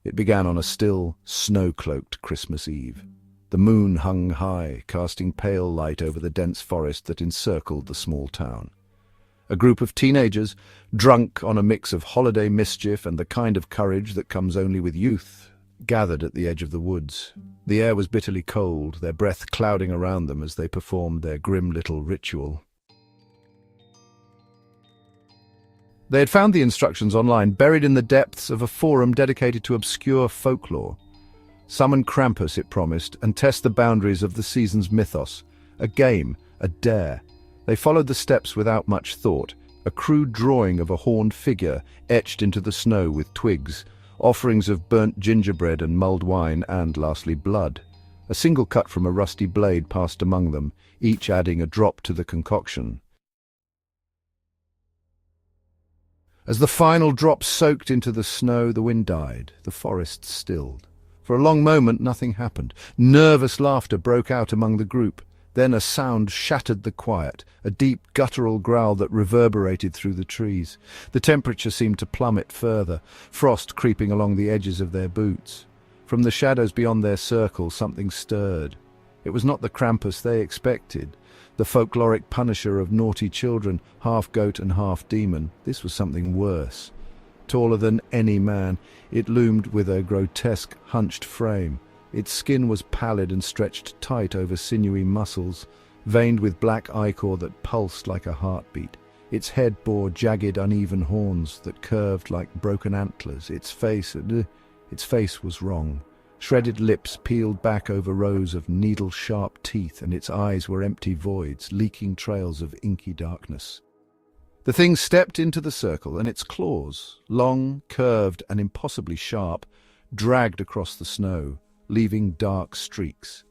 It began on a still, snow-cloaked Christmas Eve. The moon hung high, casting pale light over the dense forest that encircled the small town. A group of teenagers, drunk on a mix of holiday mischief and the kind of courage that comes only with youth, gathered at the edge of the woods. The air was bitterly cold, their breath clouding around them as they performed their grim little ritual. They had found the instructions online, buried in the depths of a forum dedicated to obscure folklore. Summon Krampus, it promised, and test the boundaries of the season's mythos. A game, a dare. They followed the steps without much thought, a crude drawing of a horned figure etched into the snow with twigs, offerings of burnt gingerbread and mulled wine, and, lastly, blood. A single cut from a rusty blade passed among them, each adding a drop to the concoction. As the final drop soaked into the snow, the wind died, the forest stilled. For a long moment nothing happened. Nervous laughter broke out among the group. Then a sound shattered the quiet, a deep guttural growl that reverberated through the trees. The temperature seemed to plummet further, frost creeping along the edges of their boots. From the shadows beyond their circle something stirred. It was not the Krampus they expected, the folkloric punisher of naughty children, half goat and half demon. This was something worse. Taller than any man, it loomed with a grotesque, hunched frame. Its skin was pallid and stretched tight over sinewy muscles, veined with black ichor that pulsed like a heartbeat. Its head bore jagged, uneven horns that curved like broken antlers. Its face was wrong. Shredded lips peeled back over rows of needle-sharp teeth, and its eyes were empty voids, leaking trails of inky darkness. The thing stepped into the circle, and its claws, long, curved, and impossibly sharp, dragged across the snow, leaving dark streaks.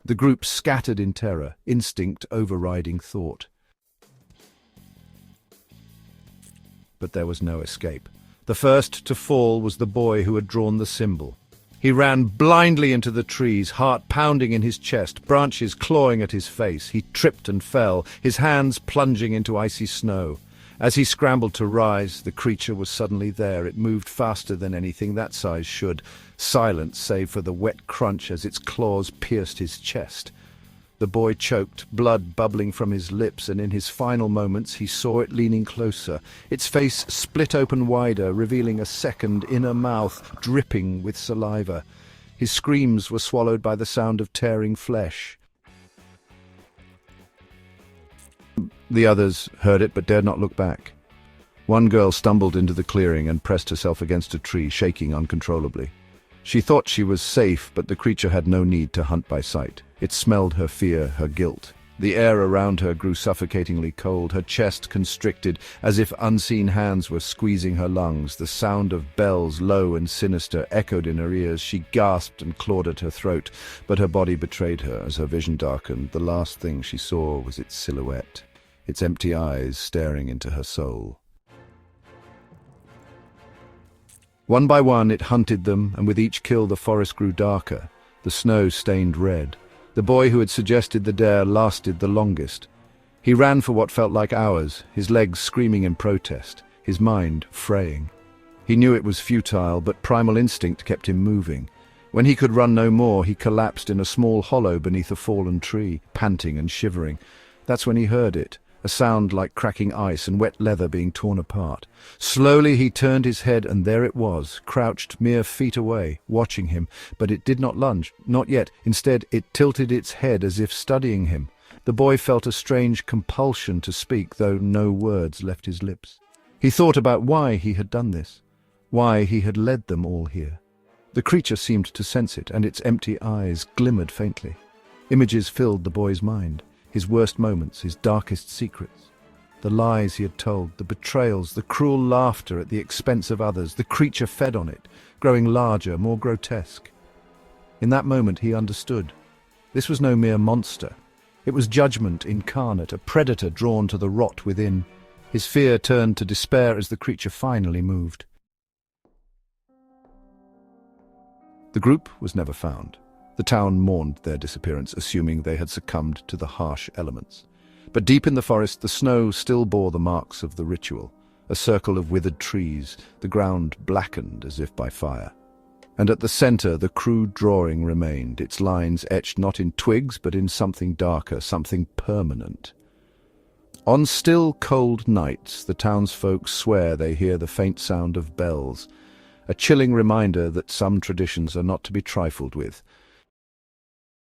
The group scattered in terror, instinct overriding thought. But there was no escape. The first to fall was the boy who had drawn the symbol. He ran blindly into the trees, heart pounding in his chest, branches clawing at his face. He tripped and fell, his hands plunging into icy snow. As he scrambled to rise, the creature was suddenly there. It moved faster than anything that size should, silent save for the wet crunch as its claws pierced his chest. The boy choked, blood bubbling from his lips, and in his final moments he saw it leaning closer. Its face split open wider, revealing a second inner mouth dripping with saliva. His screams were swallowed by the sound of tearing flesh. The others heard it but dared not look back. One girl stumbled into the clearing and pressed herself against a tree, shaking uncontrollably. She thought she was safe, but the creature had no need to hunt by sight. It smelled her fear, her guilt. The air around her grew suffocatingly cold, her chest constricted, as if unseen hands were squeezing her lungs. The sound of bells, low and sinister, echoed in her ears. She gasped and clawed at her throat, but her body betrayed her. As her vision darkened, the last thing she saw was its silhouette, its empty eyes staring into her soul. One by one it hunted them, and with each kill the forest grew darker. The snow stained red. The boy who had suggested the dare lasted the longest. He ran for what felt like hours, his legs screaming in protest, his mind fraying. He knew it was futile, but primal instinct kept him moving. When he could run no more, he collapsed in a small hollow beneath a fallen tree, panting and shivering. That's when he heard it. A sound like cracking ice and wet leather being torn apart. Slowly he turned his head, and there it was, crouched mere feet away, watching him. But it did not lunge, not yet. Instead, it tilted its head as if studying him. The boy felt a strange compulsion to speak, though no words left his lips. He thought about why he had done this, why he had led them all here. The creature seemed to sense it, and its empty eyes glimmered faintly. Images filled the boy's mind. His worst moments, his darkest secrets. The lies he had told, the betrayals, the cruel laughter at the expense of others. The creature fed on it, growing larger, more grotesque. In that moment he understood. This was no mere monster. It was judgment incarnate, a predator drawn to the rot within. His fear turned to despair as the creature finally moved. The group was never found. The town mourned their disappearance, assuming they had succumbed to the harsh elements. But deep in the forest, the snow still bore the marks of the ritual, a circle of withered trees, the ground blackened as if by fire. And at the center, the crude drawing remained, its lines etched not in twigs but in something darker, something permanent. On still, cold nights, the townsfolk swear they hear the faint sound of bells, a chilling reminder that some traditions are not to be trifled with.